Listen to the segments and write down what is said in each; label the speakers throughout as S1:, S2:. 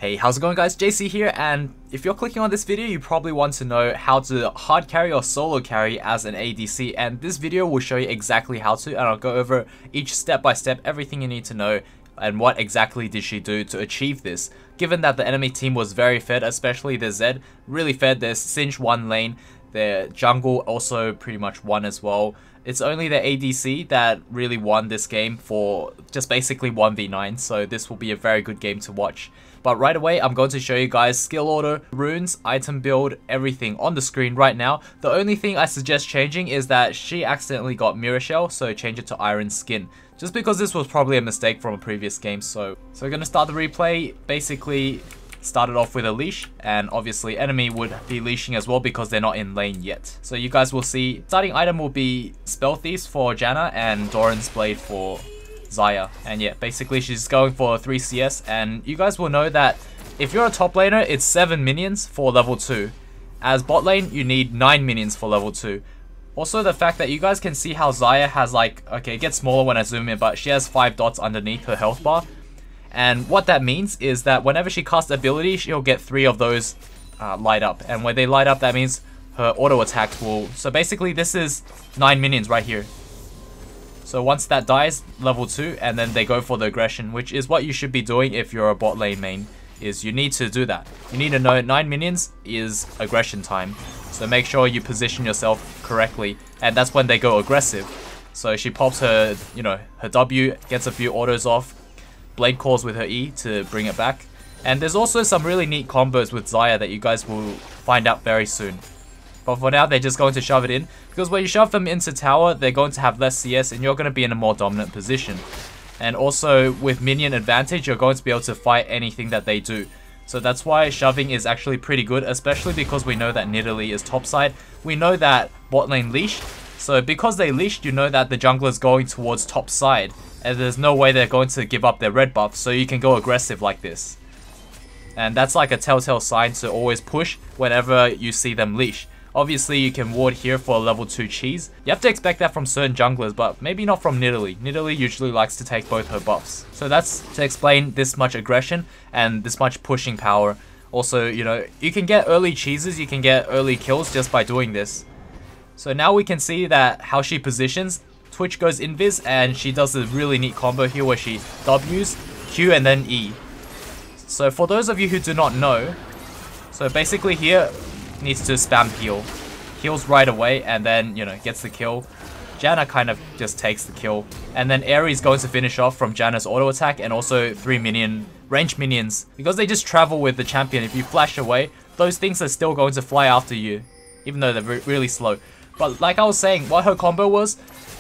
S1: Hey, how's it going guys? JaySea here, and if you're clicking on this video, you probably want to know how to hard carry or solo carry as an ADC, and this video will show you exactly how to, and I'll go over each step by step, everything you need to know, and what exactly did she do to achieve this. Given that the enemy team was very fed, especially the Zed, really fed. Their Singe one lane, their jungle also pretty much won as well. It's only the ADC that really won this game for just basically 1v9, so this will be a very good game to watch. But right away, I'm going to show you guys skill order, runes, item build, everything on the screen right now. The only thing I suggest changing is that she accidentally got Mirror Shell, so change it to Iron Skin. Just because this was probably a mistake from a previous game, so we're going to start the replay. Basically, started off with a Leash, and obviously enemy would be leashing as well because they're not in lane yet. So you guys will see, starting item will be Spell Thieves for Xayah and Doran's Blade for Xayah. And yeah, basically she's going for 3 CS, and you guys will know that if you're a top laner, it's 7 minions for level 2. As bot lane, you need 9 minions for level 2. Also, the fact that you guys can see how Xayah has like, okay, it gets smaller when I zoom in, but she has 5 dots underneath her health bar. And what that means is that whenever she casts ability, she'll get 3 of those light up. And when they light up, that means her auto attacks will... So basically, this is 9 minions right here. So once that dies, level 2, and then they go for the aggression, which is what you should be doing if you're a bot lane main, is you need to do that. You need to know 9 minions is aggression time. So make sure you position yourself correctly, and that's when they go aggressive. So she pops her, you know, her W, gets a few autos off, blade calls with her E to bring it back. And there's also some really neat combos with Xayah that you guys will find out very soon. But for now, they're just going to shove it in, because when you shove them into tower, they're going to have less CS and you're going to be in a more dominant position. And also, with minion advantage, you're going to be able to fight anything that they do. So that's why shoving is actually pretty good, especially because we know that Nidalee is topside. We know that bot lane leashed, so because they leashed, you know that the jungler is going towards top side, and there's no way they're going to give up their red buff, so you can go aggressive like this. And that's like a telltale sign to always push whenever you see them leash. Obviously, you can ward here for a level 2 cheese. You have to expect that from certain junglers, but maybe not from Nidalee. Nidalee usually likes to take both her buffs. So that's to explain this much aggression and this much pushing power. Also, you know, you can get early cheeses, you can get early kills just by doing this. So now we can see that how she positions. Twitch goes invis, and she does a really neat combo here where she W's, Q, and then E. So for those of you who do not know, so basically here, needs to spam heal. Heals right away and then, you know, gets the kill. Janna kind of just takes the kill. And then Ares going to finish off from Janna's auto attack, and also 3 minion range minions. Because they just travel with the champion, if you flash away, those things are still going to fly after you, even though they're really slow. But like I was saying, what her combo was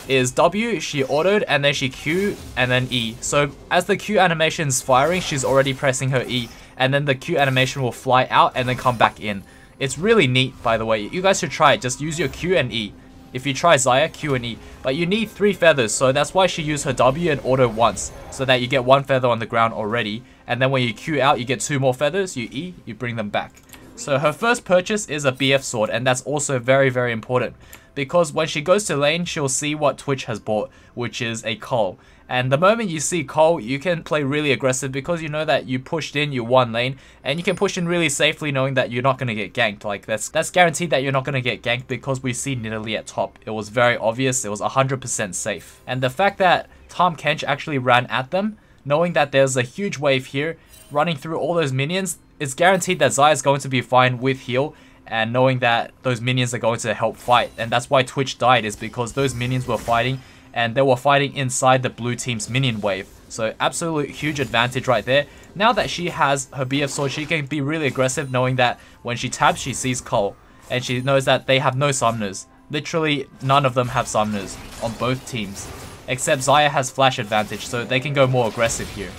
S1: is W, she autoed, and then she Q, and then E. So as the Q animation's firing, she's already pressing her E, and then the Q animation will fly out and then come back in. It's really neat, by the way. You guys should try it. Just use your Q and E. If you try Xayah, Q and E. But you need 3 feathers, so that's why she used her W and auto once, so that you get 1 feather on the ground already. And then when you Q out, you get 2 more feathers. You E, you bring them back. So her first purchase is a BF sword, and that's also very, very important. Because when she goes to lane, she'll see what Twitch has bought, which is a Cull. And the moment you see Cull, you can play really aggressive because you know that you pushed in, you won lane, and you can push in really safely knowing that you're not going to get ganked. Like, that's guaranteed that you're not going to get ganked because we see Nidalee at top. It was very obvious, it was 100% safe. And the fact that Tahm Kench actually ran at them, knowing that there's a huge wave here, running through all those minions, it's guaranteed that Xayah is going to be fine with heal, and knowing that those minions are going to help fight. And that's why Twitch died, is because those minions were fighting, and they were fighting inside the blue team's minion wave. So absolute huge advantage right there. Now that she has her BF sword, she can be really aggressive, knowing that when she tabs, she sees Cull, and she knows that they have no summoners. Literally none of them have summoners on both teams, except Xayah has flash advantage, so they can go more aggressive here.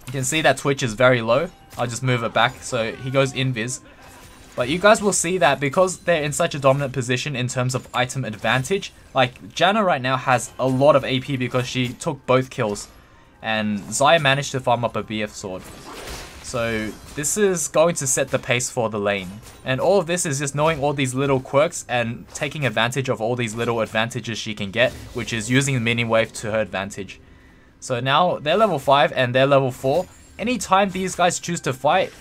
S1: You can see that Twitch is very low. I'll just move it back, so he goes invis. But you guys will see that because they're in such a dominant position in terms of item advantage, like Janna right now has a lot of AP because she took both kills, and Xayah managed to farm up a BF sword. So this is going to set the pace for the lane. And all of this is just knowing all these little quirks and taking advantage of all these little advantages she can get, which is using the minion wave to her advantage. So now they're level 5 and they're level 4. Anytime these guys choose to fight,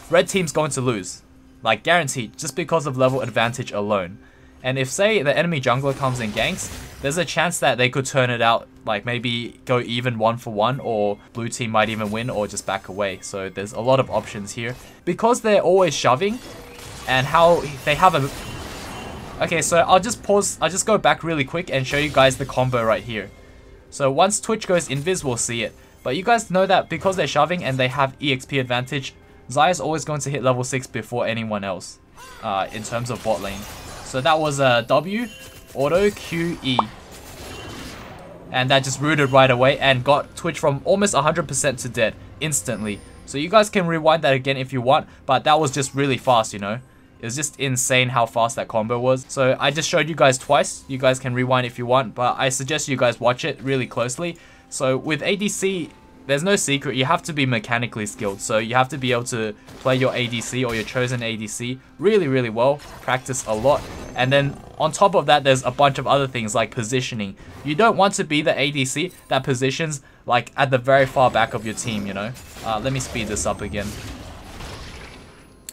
S1: red team's going to lose. Like guaranteed, just because of level advantage alone. And if say the enemy jungler comes and ganks, there's a chance that they could turn it out, like maybe go even 1-for-1, or blue team might even win or just back away. So there's a lot of options here. Because they're always shoving, and how they have a... Okay, so I'll just pause, I'll just go back really quick and show you guys the combo right here. So once Twitch goes invis, we'll see it. But you guys know that because they're shoving and they have EXP advantage, Xayah's always going to hit level 6 before anyone else in terms of bot lane. So that was a W, auto, Q, E. And that just rooted right away and got Twitch from almost 100% to dead instantly. So you guys can rewind that again if you want, but that was just really fast, you know. It was just insane how fast that combo was. So I just showed you guys twice. You guys can rewind if you want, but I suggest you guys watch it really closely. So with ADC, there's no secret. You have to be mechanically skilled. So you have to be able to play your ADC or your chosen ADC really, really well. Practice a lot. And then on top of that, there's a bunch of other things like positioning. You don't want to be the ADC that positions like at the very far back of your team, you know. Let me speed this up again.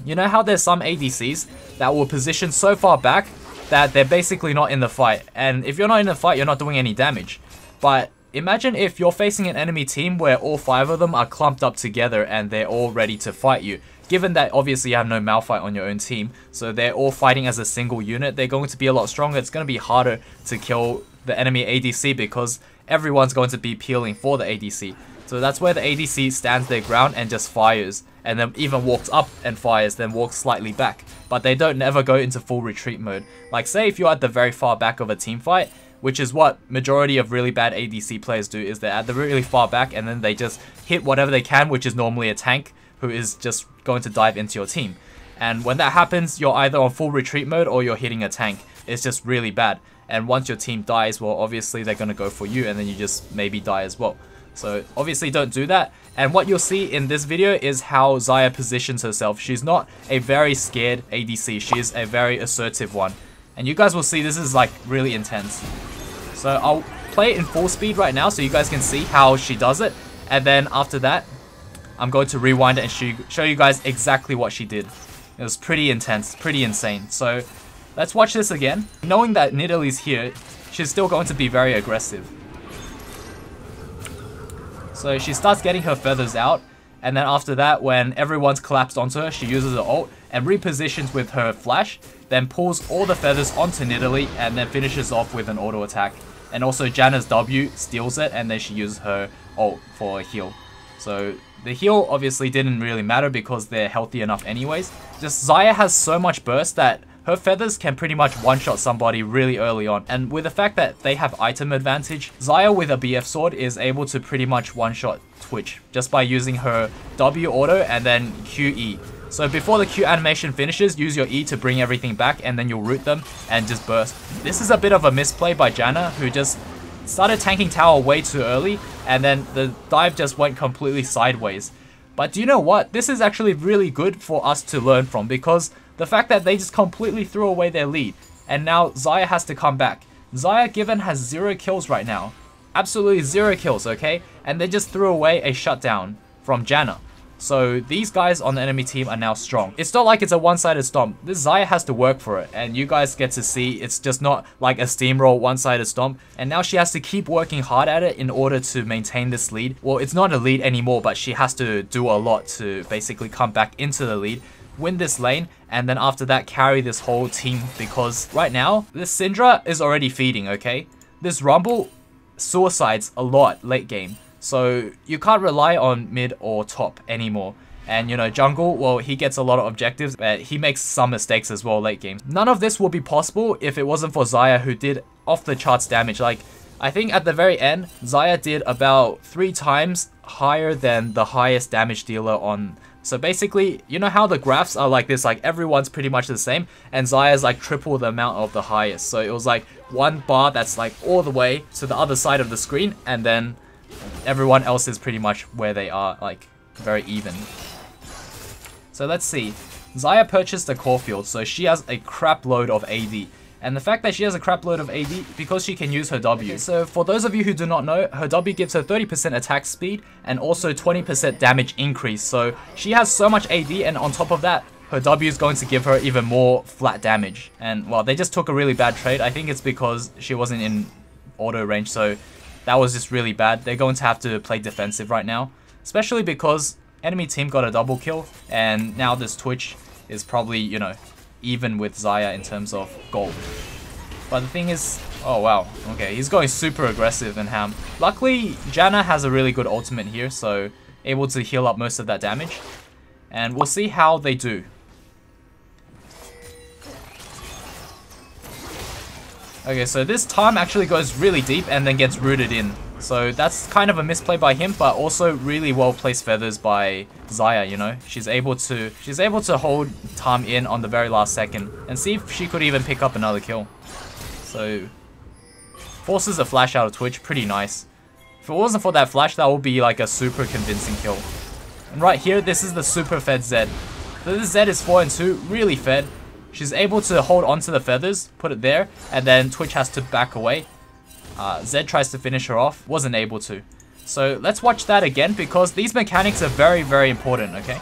S1: You know how there's some ADCs that will position so far back that they're basically not in the fight. And if you're not in the fight, you're not doing any damage. But imagine if you're facing an enemy team where all 5 of them are clumped up together and they're all ready to fight you. Given that obviously you have no Malphite on your own team, so they're all fighting as a single unit, they're going to be a lot stronger. It's going to be harder to kill the enemy ADC because everyone's going to be peeling for the ADC. So that's where the ADC stands their ground and just fires, and then even walks up and fires, then walks slightly back. But they don't never go into full retreat mode. Like say if you're at the very far back of a team fight, which is what majority of really bad ADC players do, is they're at the really far back and then they just hit whatever they can, which is normally a tank who is just going to dive into your team. And when that happens, you're either on full retreat mode or you're hitting a tank. It's just really bad. And once your team dies, well obviously they're going to go for you and then you just maybe die as well. So obviously don't do that. And what you'll see in this video is how Xayah positions herself. She's not a very scared ADC. She is a very assertive one. And you guys will see this is like really intense. So I'll play it in full speed right now so you guys can see how she does it. And then after that, I'm going to rewind it and show you guys exactly what she did. It was pretty intense, pretty insane. So let's watch this again. Knowing that Nidalee's here, she's still going to be very aggressive. So she starts getting her feathers out, and then after that, when everyone's collapsed onto her, she uses her ult and repositions with her flash, then pulls all the feathers onto Nidalee and then finishes off with an auto attack. And also Janna's W steals it and then she uses her ult for a heal. So the heal obviously didn't really matter because they're healthy enough anyways. Just Xayah has so much burst that her feathers can pretty much one-shot somebody really early on. And with the fact that they have item advantage, Xayah with a BF sword is able to pretty much one-shot Twitch just by using her W auto and then QE. So before the Q animation finishes, use your E to bring everything back and then you'll root them and just burst. This is a bit of a misplay by Janna, who just started tanking tower way too early and then the dive just went completely sideways. But do you know what? This is actually really good for us to learn from, because the fact that they just completely threw away their lead and now Xayah has to come back. Xayah given has 0 kills right now. Absolutely 0 kills, okay? And they just threw away a shutdown from Janna. So these guys on the enemy team are now strong. It's not like it's a one-sided stomp. This Xayah has to work for it. And you guys get to see it's just not like a steamroll one-sided stomp. And now she has to keep working hard at it in order to maintain this lead. Well, it's not a lead anymore, but she has to do a lot to basically come back into the lead, win this lane, and then after that carry this whole team, because right now this Syndra is already feeding, okay? This Rumble suicides a lot late game. So you can't rely on mid or top anymore. And you know, jungle, well, he gets a lot of objectives, but he makes some mistakes as well late game. None of this would be possible if it wasn't for Xayah, who did off the charts damage. Like, I think at the very end, Xayah did about 3 times higher than the highest damage dealer on. So basically, you know how the graphs are like this, like everyone's pretty much the same, and Xayah's like triple the amount of the highest. So it was like one bar that's like all the way to the other side of the screen, and then everyone else is pretty much where they are, like very even. So let's see. Xayah purchased a core field, so she has a crap load of AD. And the fact that she has a crap load of AD because she can use her W. So for those of you who do not know, her W gives her 30% attack speed and also 20% damage increase. So she has so much AD, and on top of that, her W is going to give her even more flat damage. And well, they just took a really bad trade. I think it's because she wasn't in auto range, so that was just really bad. They're going to have to play defensive right now, especially because enemy team got a double kill, and now this Twitch is probably, you know, even with Xayah in terms of gold. But the thing is, oh wow, okay, he's going super aggressive and ham. Luckily, Janna has a really good ultimate here, so able to heal up most of that damage. And we'll see how they do. Okay, so this time actually goes really deep and then gets rooted in. So that's kind of a misplay by him, but also really well placed feathers by Xayah, you know. She's able to hold Tom in on the very last second and see if she could even pick up another kill. So forces a flash out of Twitch, pretty nice. If it wasn't for that flash, that would be like a super convincing kill. And right here, this is the super fed Zed. So this Zed is 4 and 2, really fed. She's able to hold onto the feathers, put it there, and then Twitch has to back away. Zed tries to finish her off, wasn't able to. So let's watch that again, because these mechanics are very, very important, okay?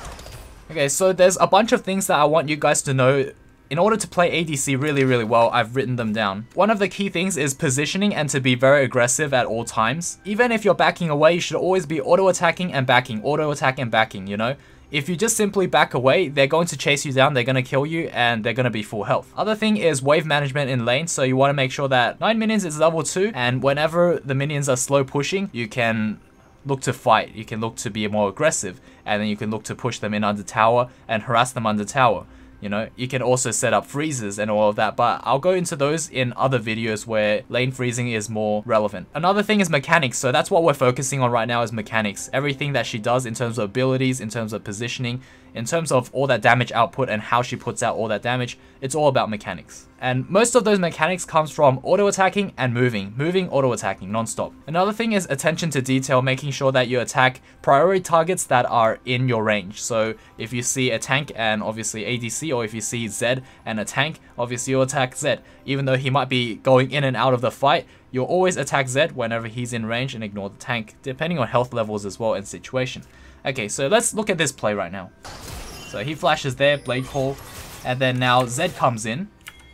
S1: Okay, so there's a bunch of things that I want you guys to know. In order to play ADC really, really well, I've written them down. One of the key things is positioning and to be very aggressive at all times. Even if you're backing away, you should always be auto-attacking and backing, auto-attack and backing, you know? If you just simply back away, they're going to chase you down, they're going to kill you, and they're going to be full health. Other thing is wave management in lane, so you want to make sure that 9 minions is level 2, and whenever the minions are slow pushing, you can look to fight, you can look to be more aggressive, and then you can look to push them in under tower and harass them under tower. You know, you can also set up freezes and all of that, but I'll go into those in other videos where lane freezing is more relevant. Another thing is mechanics, so that's what we're focusing on right now is mechanics. Everything that she does in terms of abilities, in terms of positioning, in terms of all that damage output and how she puts out all that damage, it's all about mechanics. And most of those mechanics comes from auto-attacking and moving, auto-attacking, non-stop. Another thing is attention to detail, making sure that you attack priority targets that are in your range. So if you see a tank and obviously ADC, or if you see Zed and a tank, obviously you'll attack Zed. Even though he might be going in and out of the fight, you'll always attack Zed whenever he's in range and ignore the tank, depending on health levels as well and situation. Okay, so let's look at this play right now. So he flashes there, Blade Call, and then now Zed comes in.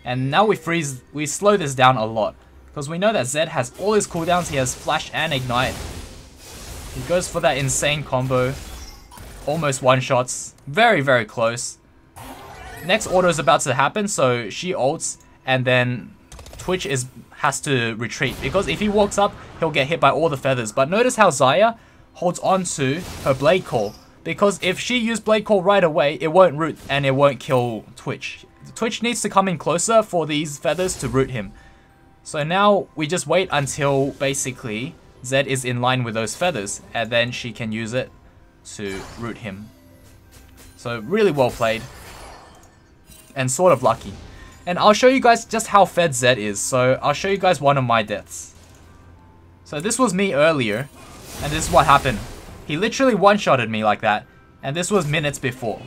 S1: And now we slow this down a lot. Because we know that Zed has all his cooldowns, he has Flash and Ignite. He goes for that insane combo. Almost one-shots. Very, very close. Next auto is about to happen, so she ults, and then Twitch has to retreat. Because if he walks up, he'll get hit by all the feathers. But notice how Xayah holds on to her Blade Call. Because if she used Blade Call right away, it won't root and it won't kill Twitch. Twitch needs to come in closer for these feathers to root him. So now we just wait until basically Zed is in line with those feathers, and then she can use it to root him. So really well played. And sort of lucky. And I'll show you guys just how fed Zed is. So I'll show you guys one of my deaths. So this was me earlier, and this is what happened. He literally one-shotted me like that, and this was minutes before.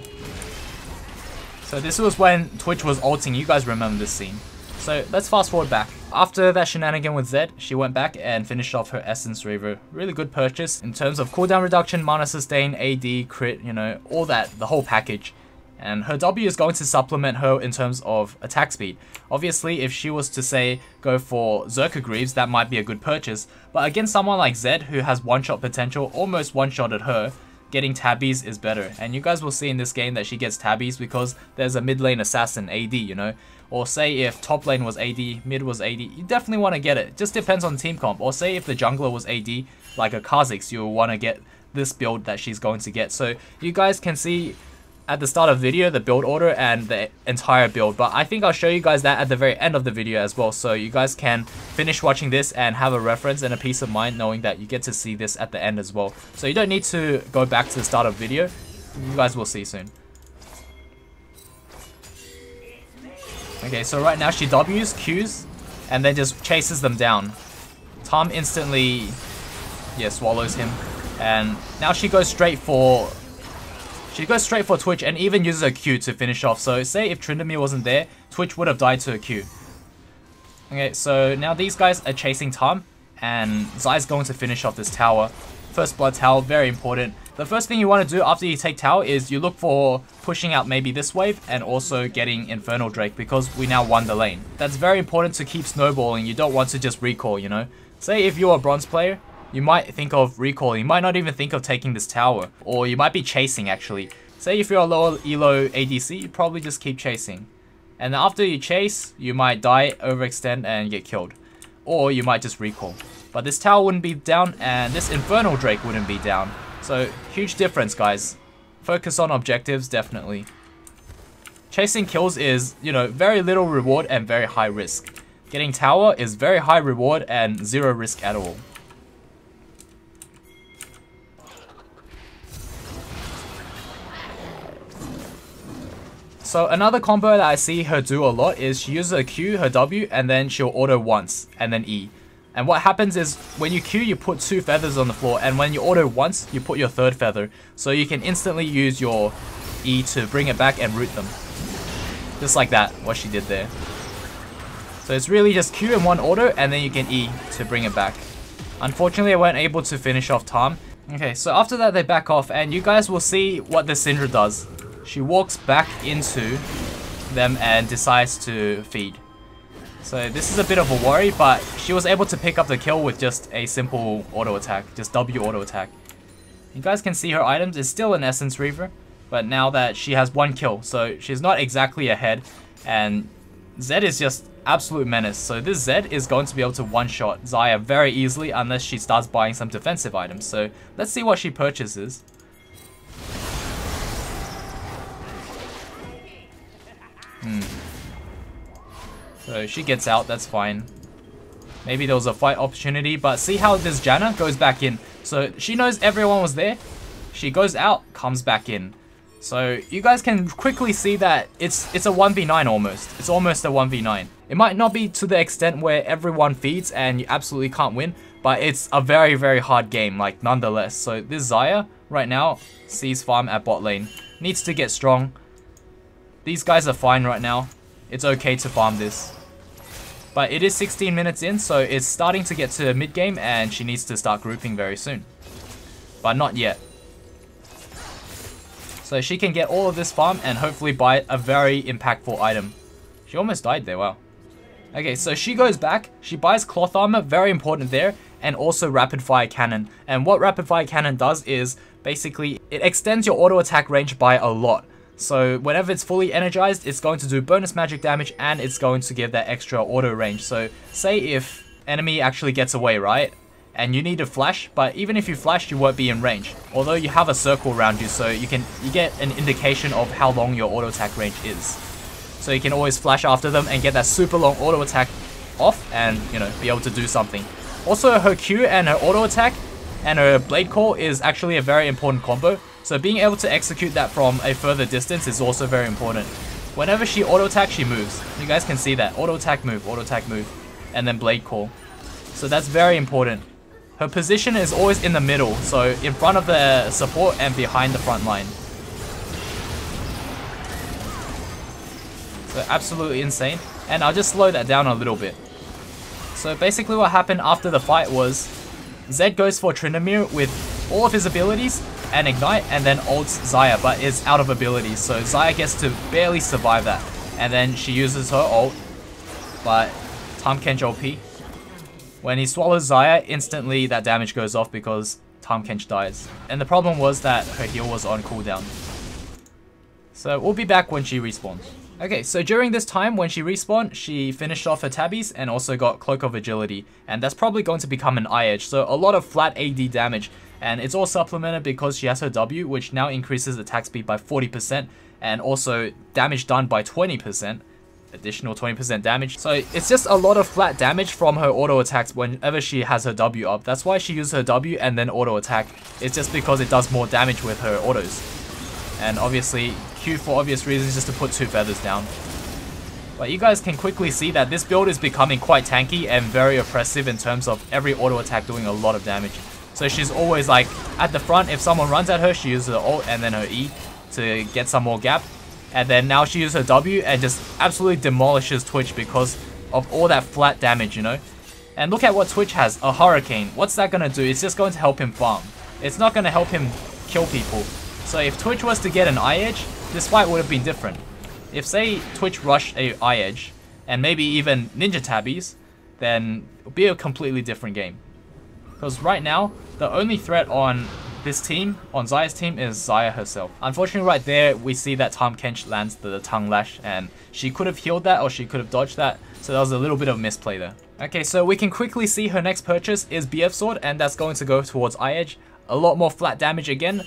S1: So this was when Twitch was ulting, you guys remember this scene. So let's fast forward back. After that shenanigan with Zed, she went back and finished off her Essence Reaver. Really good purchase in terms of cooldown reduction, mana sustain, AD, crit, you know, all that, the whole package. And her W is going to supplement her in terms of attack speed. Obviously, if she was to say go for Zerka Greaves, that might be a good purchase. But against someone like Zed, who has one-shot potential, almost one-shotted her, getting tabbies is better. And you guys will see in this game that she gets tabbies because there's a mid lane assassin, AD, you know. Or say if top lane was AD, mid was AD, you definitely want to get it. Just depends on team comp. Or say if the jungler was AD, like a Kha'Zix, you'll want to get this build that she's going to get. So you guys can see at the start of the video the build order and the entire build, but I think I'll show you guys that at the very end of the video as well, so you guys can finish watching this and have a reference and a peace of mind knowing that you get to see this at the end as well. So you don't need to go back to the start of the video, you guys will see soon. Okay, so right now she W's, Q's, and then just chases them down. Tom instantly swallows him, and now she goes straight for Twitch and even uses a Q to finish off. So say if Tryndamere wasn't there, Twitch would have died to a Q. Okay, so now these guys are chasing Tom, and Xayah's going to finish off this tower. First blood tower, very important. The first thing you want to do after you take tower is you look for pushing out maybe this wave and also getting Infernal Drake because we now won the lane. That's very important to keep snowballing. You don't want to just recall, you know. Say if you're a bronze player, you might think of recalling. You might not even think of taking this tower, or you might be chasing actually. Say if you're a lower elo ADC, you probably just keep chasing. And after you chase, you might die, overextend, and get killed. Or you might just recall. But this tower wouldn't be down, and this Infernal Drake wouldn't be down. So, huge difference, guys. Focus on objectives, definitely. Chasing kills is, you know, very little reward and very high risk. Getting tower is very high reward and zero risk at all. So another combo that I see her do a lot is she uses her Q, her W, and then she'll auto once, and then E. And what happens is, when you Q, you put 2 feathers on the floor, and when you auto once, you put your 3rd feather. So you can instantly use your E to bring it back and root them. Just like that, what she did there. So it's really just Q in one auto, and then you can E to bring it back. Unfortunately, I weren't able to finish off Tom. Okay, so after that, they back off, and you guys will see what the Syndra does. She walks back into them and decides to feed. So this is a bit of a worry, but she was able to pick up the kill with just a simple auto attack, just W auto attack. You guys can see her items is still an Essence Reaver, but now that she has 1 kill, so she's not exactly ahead, and Zed is just absolute menace. So this Zed is going to be able to one-shot Xayah very easily unless she starts buying some defensive items. So let's see what she purchases. So she gets out, that's fine. Maybe there was a fight opportunity, but see how this Janna goes back in. So she knows everyone was there. She goes out, comes back in. So you guys can quickly see that it's a 1v9 almost. It's almost a 1v9. It might not be to the extent where everyone feeds and you absolutely can't win, but it's a very, very hard game, like nonetheless. So this Xayah right now sees farm at bot lane. Needs to get strong. These guys are fine right now. It's okay to farm this. But it is 16 minutes in, so it's starting to get to mid game and she needs to start grouping very soon. But not yet. So she can get all of this farm and hopefully buy a very impactful item. She almost died there, wow. Okay, so she goes back, she buys cloth armor, very important there, and also rapid fire cannon. And what rapid fire cannon does is basically it extends your auto attack range by a lot. So whenever it's fully energized, it's going to do bonus magic damage and it's going to give that extra auto range. So say if enemy actually gets away, right? And you need to flash, but even if you flash, you won't be in range. Although you have a circle around you, so you get an indication of how long your auto attack range is. So you can always flash after them and get that super long auto attack off and, you know, be able to do something. Also, her Q and her auto attack and her blade call is actually a very important combo. So being able to execute that from a further distance is also very important. Whenever she auto attacks, she moves. You guys can see that. Auto attack move, and then blade call. So that's very important. Her position is always in the middle, so in front of the support and behind the front line. So absolutely insane. And I'll just slow that down a little bit. So basically what happened after the fight was Zed goes for Tryndamere with all of his abilities and ignite, and then ults Xayah, but is out of abilities, so Xayah gets to barely survive that. And then she uses her ult, but Tahm Kench OP. When he swallows Xayah, instantly that damage goes off because Tahm Kench dies. And the problem was that her heal was on cooldown. So we'll be back when she respawns. Okay, so during this time when she respawned, she finished off her tabbies and also got Cloak of Agility. And that's probably going to become an eye edge, so a lot of flat AD damage. And it's all supplemented because she has her W, which now increases attack speed by 40% and also damage done by 20%. Additional 20% damage. So it's just a lot of flat damage from her auto attacks whenever she has her W up. That's why she uses her W and then auto attack. It's just because it does more damage with her autos. And obviously Q for obvious reasons just to put 2 feathers down. But you guys can quickly see that this build is becoming quite tanky and very oppressive in terms of every auto attack doing a lot of damage. So she's always like at the front. If someone runs at her, she uses her ult and then her E to get some more gap. And then now she uses her W and just absolutely demolishes Twitch because of all that flat damage, you know? And look at what Twitch has, a Hurricane. What's that gonna do? It's just going to help him farm. It's not gonna help him kill people. So if Twitch was to get an eye edge, this fight would have been different. If say Twitch rushed a eye edge, and maybe even Ninja Tabbies, then it would be a completely different game. Because right now, the only threat on this team, on Xayah's team, is Xayah herself. Unfortunately right there, we see that Tahm Kench lands the tongue lash, and she could have healed that or she could have dodged that, so that was a little bit of misplay there. Okay, so we can quickly see her next purchase is BF Sword, and that's going to go towards eye edge. A lot more flat damage again,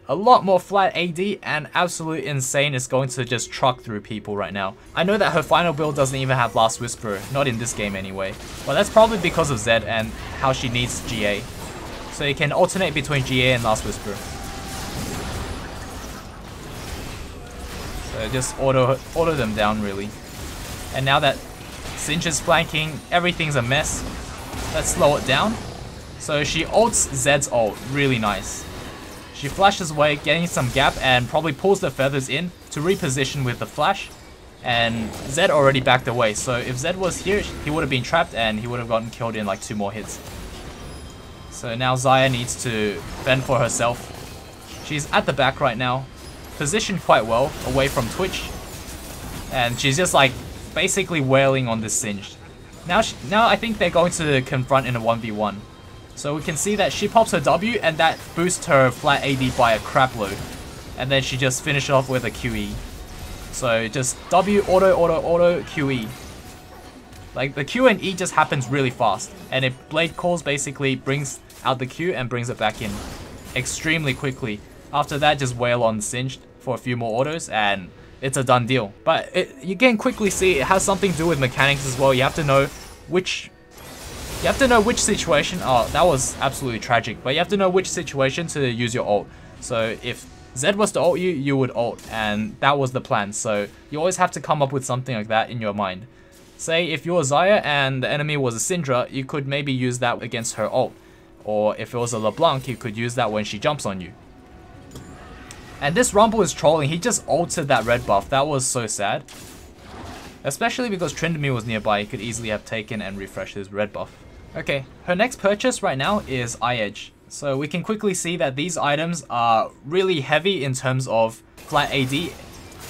S1: a lot more flat AD, and absolute insane. Is going to just truck through people right now. I know that her final build doesn't even have Last Whisper, not in this game anyway, but that's probably because of Zed and how she needs GA. So you can alternate between GA and Last Whisper. So just auto them down really. And now that Singe is flanking, everything's a mess. Let's slow it down. So she ults Zed's ult, really nice. She flashes away, getting some gap, and probably pulls the feathers in to reposition with the flash. And Zed already backed away, so if Zed was here, he would have been trapped and he would have gotten killed in like 2 more hits. So now Xayah needs to fend for herself. She's at the back right now, positioned quite well, away from Twitch. And she's just like basically wailing on this Singed. Now I think they're going to confront in a 1v1. So we can see that she pops her W and that boosts her flat AD by a crap load. And then she just finishes off with a QE. So just W, auto, QE. Like the Q and E just happens really fast. And if Blade Calls basically brings out the Q and brings it back in extremely quickly. After that, just wail on Singed for a few more autos and it's a done deal. But you can quickly see it has something to do with mechanics as well. You have to know which situation. Oh, that was absolutely tragic. But you have to know which situation to use your ult. So if Zed was to ult you, you would ult, and that was the plan. So you always have to come up with something like that in your mind. Say if you're Xayah and the enemy was a Syndra, you could maybe use that against her ult. Or if it was a LeBlanc, you could use that when she jumps on you. And this Rumble is trolling. He just ulted that red buff. That was so sad. Especially because Tryndamere was nearby. He could easily have taken and refreshed his red buff. Okay, her next purchase right now is Eye Edge. So we can quickly see that these items are really heavy in terms of flat AD.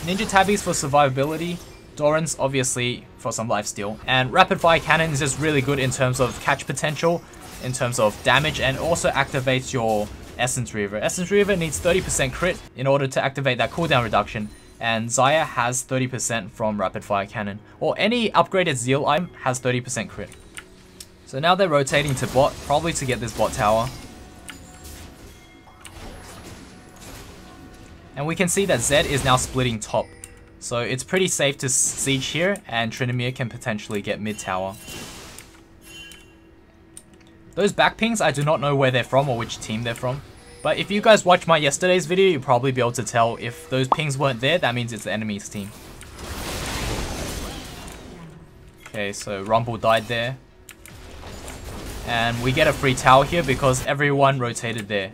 S1: Ninja Tabbies for survivability. Doran's obviously for some lifesteal. And Rapid Fire Cannon is just really good in terms of catch potential, in terms of damage, and also activates your Essence Reaver. Essence Reaver needs 30% crit in order to activate that cooldown reduction. And Xayah has 30% from Rapid Fire Cannon. Or any upgraded Zeal item has 30% crit. So now they're rotating to bot, probably to get this bot tower. And we can see that Zed is now splitting top. So it's pretty safe to siege here, and Tryndamere can potentially get mid tower. Those back pings, I do not know where they're from or which team they're from. But if you guys watched my yesterday's video, you'll probably be able to tell if those pings weren't there, that means it's the enemy's team. Okay, so Rumble died there. And we get a free tower here because everyone rotated there.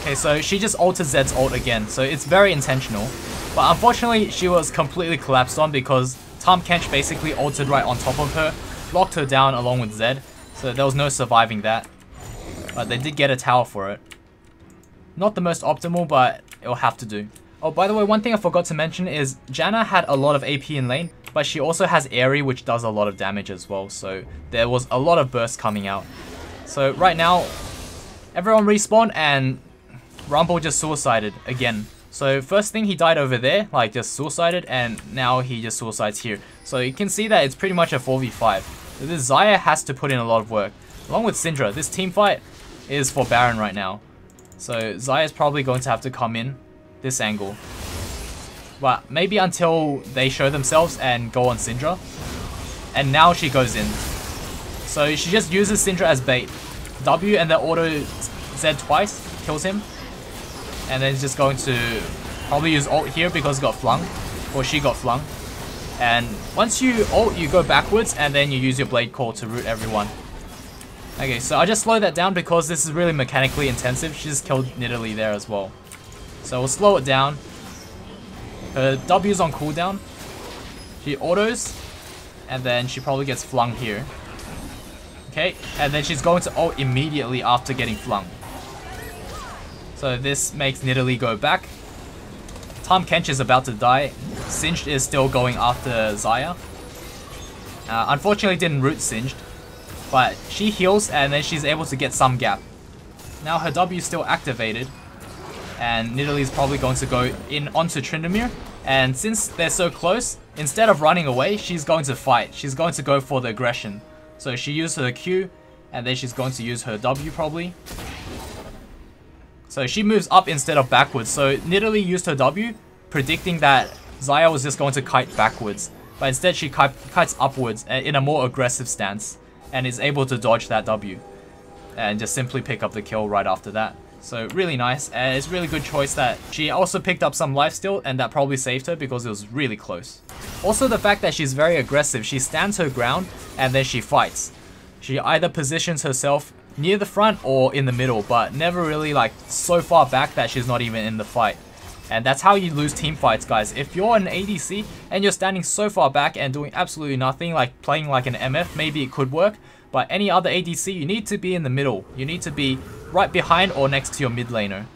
S1: Okay, so she just ulted Zed's ult again, so it's very intentional. But unfortunately, she was completely collapsed on because Tahm Kench basically ulted right on top of her, locked her down along with Zed, so there was no surviving that. But they did get a tower for it. Not the most optimal, but it'll have to do. Oh, by the way, one thing I forgot to mention is Janna had a lot of AP in lane, but she also has Airy, which does a lot of damage as well, so there was a lot of bursts coming out. So right now, everyone respawned and Rumble just suicided again. So first thing, he died over there, like just suicided, and now he just suicides here. So you can see that it's pretty much a 4v5. So this Xayah has to put in a lot of work. Along with Syndra, this team fight is for Baron right now. So Xayah is probably going to have to come in this angle. But maybe until they show themselves and go on Syndra. And now she goes in. So she just uses Syndra as bait. W and then auto Z twice, kills him. And then it's just going to probably use ult here because it got flung. Or she got flung. And once you ult, you go backwards and then you use your blade call to root everyone. Okay, so I just slowed that down because this is really mechanically intensive. She just killed Nidalee there as well. So we'll slow it down. Her W's on cooldown. She autos, and then she probably gets flung here. Okay, and then she's going to ult immediately after getting flung. So this makes Nidalee go back. Tahm Kench is about to die. Singed is still going after Xayah. Unfortunately didn't root Singed, but she heals and then she's able to get some gap. Now her W is still activated, and Nidalee is probably going to go in onto Tryndamere. And since they're so close, instead of running away, she's going to fight. She's going to go for the aggression. So she used her Q, and then she's going to use her W probably. So she moves up instead of backwards. So Nidalee used her W, predicting that Xayah was just going to kite backwards. But instead she kites upwards in a more aggressive stance, and is able to dodge that W. And just simply pick up the kill right after that. So really nice, and it's a really good choice that she also picked up some lifesteal, and that probably saved her because it was really close. Also the fact that she's very aggressive, she stands her ground and then she fights. She either positions herself near the front or in the middle, but never really like so far back that she's not even in the fight. And that's how you lose team fights, guys. If you're an ADC and you're standing so far back and doing absolutely nothing, like playing like an MF, maybe it could work. But any other ADC, you need to be in the middle. You need to be right behind or next to your mid laner.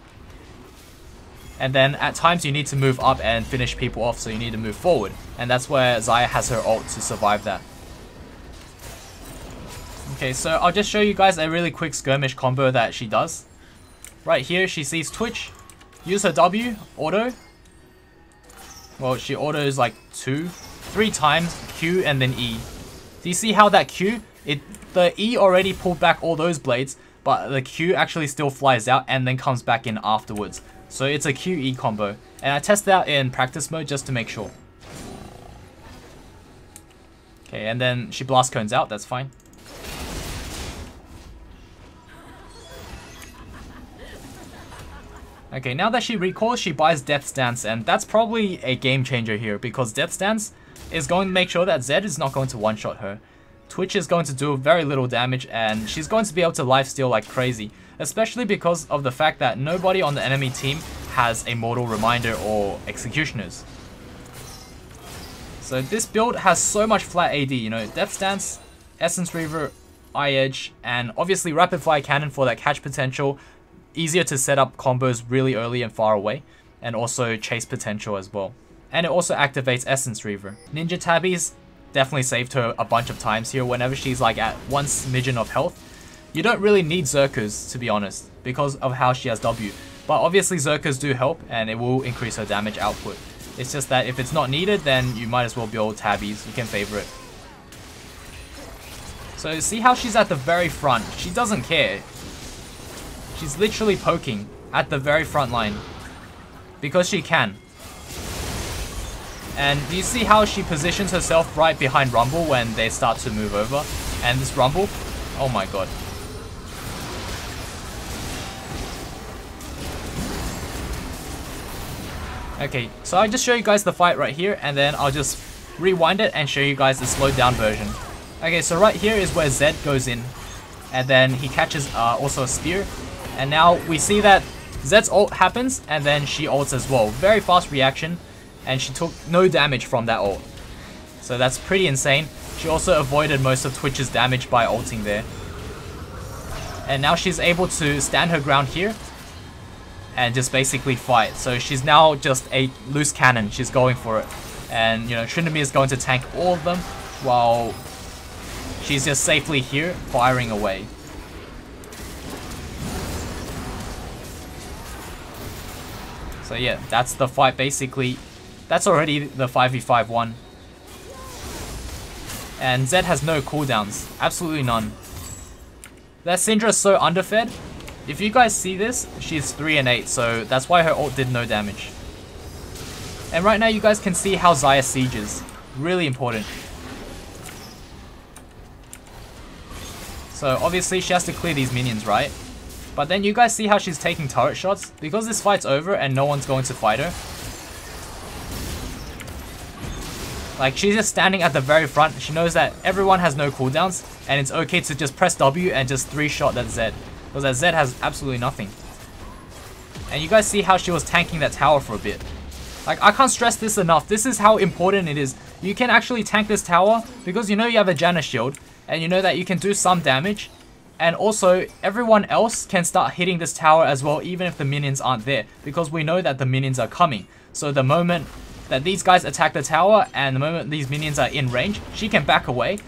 S1: And then at times you need to move up and finish people off, so you need to move forward. And that's where Xayah has her ult to survive that. Okay, so I'll just show you guys a really quick skirmish combo that she does. Right here, she sees Twitch. Use her W, auto. Well, she autos like 3 times, Q and then E. Do you see how that Q, the E already pulled back all those blades, but the Q actually still flies out and then comes back in afterwards. So it's a QE combo. And I tested out in practice mode just to make sure. Okay, and then she blast cones out, that's fine. Okay, now that she recalls, she buys Death Stance, and that's probably a game changer here, because Death Stance is going to make sure that Zed is not going to one-shot her. Twitch is going to do very little damage, and she's going to be able to lifesteal like crazy, especially because of the fact that nobody on the enemy team has a Mortal Reminder or Executioners. So this build has so much flat AD, you know, Death Stance, Essence Reaver, Eye Edge, and obviously Rapid Fire Cannon for that catch potential. Easier to set up combos really early and far away, and also chase potential as well. And it also activates Essence Reaver. Ninja Tabbies definitely saved her a bunch of times here whenever she's like at 1 smidgen of health. You don't really need Zerkers, to be honest, because of how she has W. But obviously Zerkers do help, and it will increase her damage output. It's just that if it's not needed, then you might as well build Tabbies. You can favor it. So see how she's at the very front. She doesn't care. She's literally poking at the very front line because she can. And you see how she positions herself right behind Rumble when they start to move over. And this Rumble, oh my god. Okay, so I'll just show you guys the fight right here, and then I'll just rewind it and show you guys the slowed down version. Okay, so right here is where Zed goes in, and then he catches also a spear. And now we see that Zed's ult happens, and then she ults as well. Very fast reaction, and she took no damage from that ult. So that's pretty insane. She also avoided most of Twitch's damage by ulting there. And now she's able to stand her ground here and just basically fight. So she's now just a loose cannon. She's going for it. And, you know, Tryndamere is going to tank all of them while she's just safely here firing away. So yeah, that's the fight basically. That's already the 5v5 one. And Zed has no cooldowns. Absolutely none. That Syndra is so underfed. If you guys see this, she's 3 and 8, so that's why her ult did no damage. And right now you guys can see how Xayah sieges. Really important. So obviously she has to clear these minions, right? But then you guys see how she's taking turret shots? Because this fight's over and no one's going to fight her. Like, she's just standing at the very front. She knows that everyone has no cooldowns, and it's okay to just press W and just 3-shot that Zed. Because that Zed has absolutely nothing. And you guys see how she was tanking that tower for a bit. Like, I can't stress this enough. This is how important it is. You can actually tank this tower because you know you have a Janna shield and you know that you can do some damage. And also, everyone else can start hitting this tower as well, even if the minions aren't there, because we know that the minions are coming. So the moment that these guys attack the tower and the moment these minions are in range, she can back away.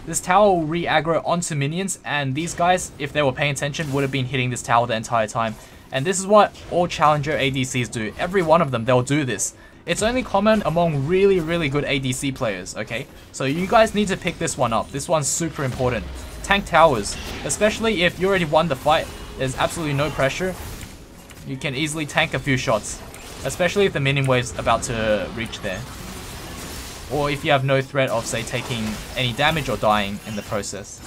S1: This tower will re-aggro onto minions, and these guys, if they were paying attention, would have been hitting this tower the entire time. And this is what all challenger ADCs do. Every one of them, they'll do this. It's only common among really good ADC players, okay? So you guys need to pick this one up. This one's super important. Tank towers, especially if you already won the fight, there's absolutely no pressure. You can easily tank a few shots, especially if the minion wave's about to reach there. Or if you have no threat of, say, taking any damage or dying in the process.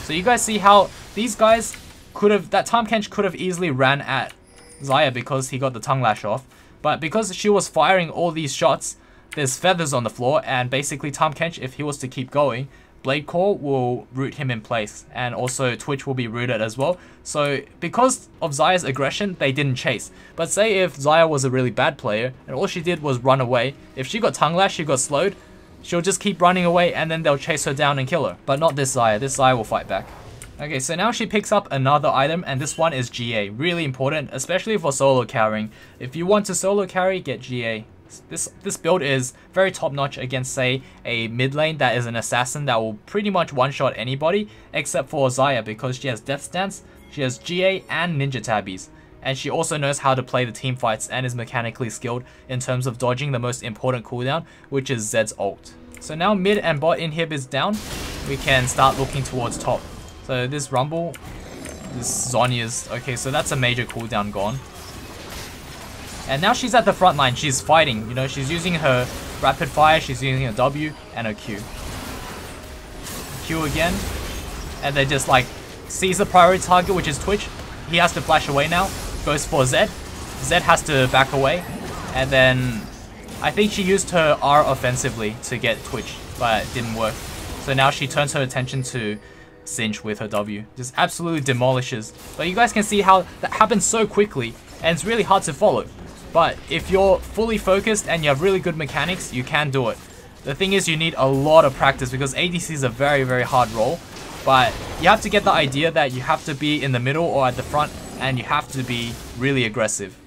S1: So you guys see how these guys could have, that Tahm Kench could have easily ran at Xayah because he got the tongue lash off. But because she was firing all these shots, there's feathers on the floor, and basically Tahm Kench, if he was to keep going, Blade Core will root him in place, and also Twitch will be rooted as well. So because of Xayah's aggression, they didn't chase. But say if Xayah was a really bad player and all she did was run away, if she got tongue lash, she got slowed, she'll just keep running away and then they'll chase her down and kill her. But not this Xayah. This Xayah will fight back. Okay, so now she picks up another item, and this one is GA. Really important, especially for solo carrying. If you want to solo carry, get GA. This build is very top notch against, say, a mid lane that is an assassin that will pretty much one-shot anybody except for Xayah, because she has Death Stance, she has GA and Ninja Tabbies. And she also knows how to play the team fights and is mechanically skilled in terms of dodging the most important cooldown, which is Zed's ult. So now mid and bot inhib is down, we can start looking towards top. So this Rumble, this Xayah's, okay, so that's a major cooldown gone. And now she's at the front line, she's fighting, you know, she's using her rapid fire, she's using her W and her Q. Q again, and they just like sees the priority target, which is Twitch. He has to flash away now, goes for Zed. Zed has to back away, and then I think she used her R offensively to get Twitch, but it didn't work. So now she turns her attention to Cinch with her W. Just absolutely demolishes. But you guys can see how that happens so quickly, and it's really hard to follow. But if you're fully focused and you have really good mechanics, you can do it. The thing is, you need a lot of practice because ADC is a very hard role. But you have to get the idea that you have to be in the middle or at the front, and you have to be really aggressive.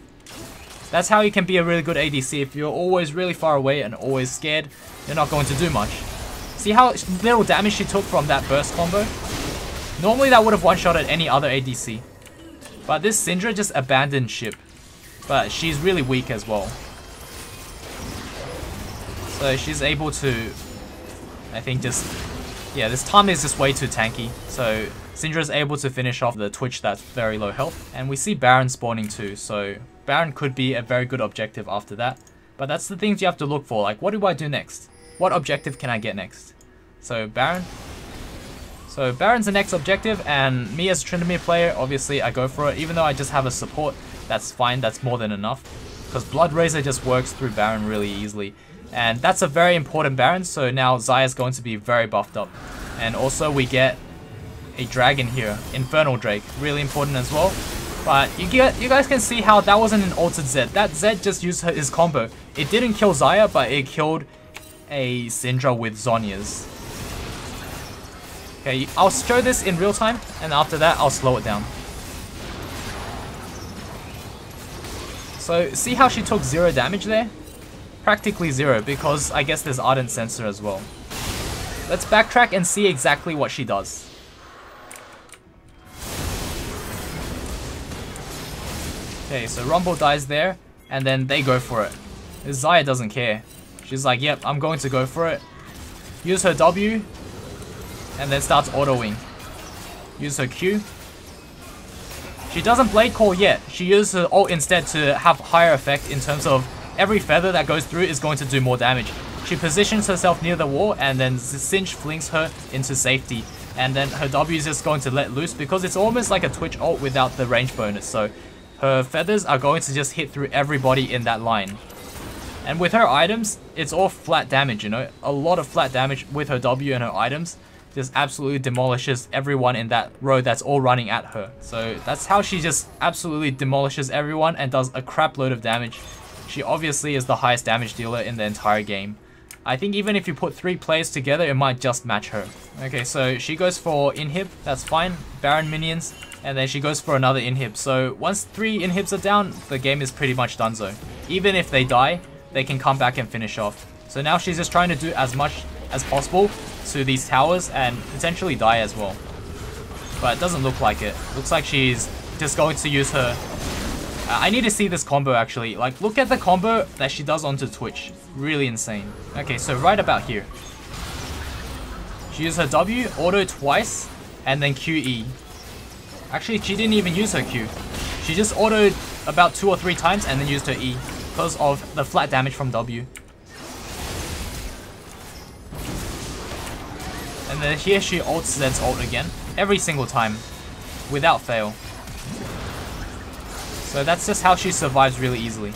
S1: That's how you can be a really good ADC. If you're always really far away and always scared, you're not going to do much. See how little damage she took from that burst combo? Normally that would have one-shotted any other ADC. But this Syndra just abandoned ship. But she's really weak as well. So she's able to, I think, just... yeah, this Tahm is just way too tanky. So Syndra is able to finish off the Twitch that's very low health. And we see Baron spawning too. So Baron could be a very good objective after that. But that's the things you have to look for. Like, what do I do next? What objective can I get next? So Baron. So Baron's the next objective, and me as a Tryndamere player, obviously I go for it. Even though I just have a support, that's fine, that's more than enough. Because Blood Razor just works through Baron really easily. And that's a very important Baron, so now Xayah is going to be very buffed up. And also we get a dragon here, Infernal Drake, really important as well. But you guys can see how that wasn't an ulted Zed. That Zed just used his combo. It didn't kill Xayah, but it killed a Syndra with Zhonya's. Okay, I'll show this in real time, and after that I'll slow it down. So see how she took 0 damage there? Practically 0, because I guess there's Ardent Sensor as well. Let's backtrack and see exactly what she does. Okay, so Rumble dies there, and then they go for it. Xayah doesn't care. She's like, yep, I'm going to go for it. Use her W, and then starts autoing. Use her Q. She doesn't Blade Call yet. She uses her ult instead to have higher effect in terms of every feather that goes through is going to do more damage. She positions herself near the wall, and then Cinch flings her into safety. And then her W is just going to let loose because it's almost like a Twitch ult without the range bonus. So her feathers are going to just hit through everybody in that line. And with her items, it's all flat damage, you know. A lot of flat damage with her W and her items. Just absolutely demolishes everyone in that row that's all running at her. So that's how she just absolutely demolishes everyone and does a crap load of damage. She obviously is the highest damage dealer in the entire game. I think even if you put 3 players together, it might just match her. Okay, so she goes for inhib, that's fine. Baron minions, and then she goes for another inhib. So once 3 inhibs are down, the game is pretty much donezo. Even if they die, they can come back and finish off. So now she's just trying to do as much as possible to these towers and potentially die as well. But it doesn't look like it. Looks like she's just going to use her... I need to see this combo actually. Like, look at the combo that she does onto Twitch. Really insane. Okay, so right about here. She used her W, auto twice, and then QE. Actually, she didn't even use her Q. She just autoed about 2 or 3 times and then used her E because of the flat damage from W. And then here she ults Zed's ult again. Every single time. Without fail. So that's just how she survives really easily.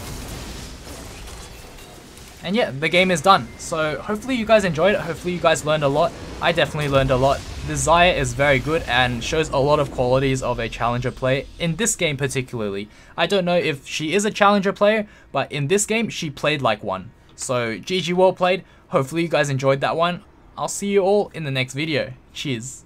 S1: And yeah, the game is done. So hopefully you guys enjoyed it. Hopefully you guys learned a lot. I definitely learned a lot. The Xayah is very good and shows a lot of qualities of a challenger player. In this game particularly. I don't know if she is a challenger player, but in this game she played like one. So GG well played. Hopefully you guys enjoyed that one. I'll see you all in the next video. Cheers.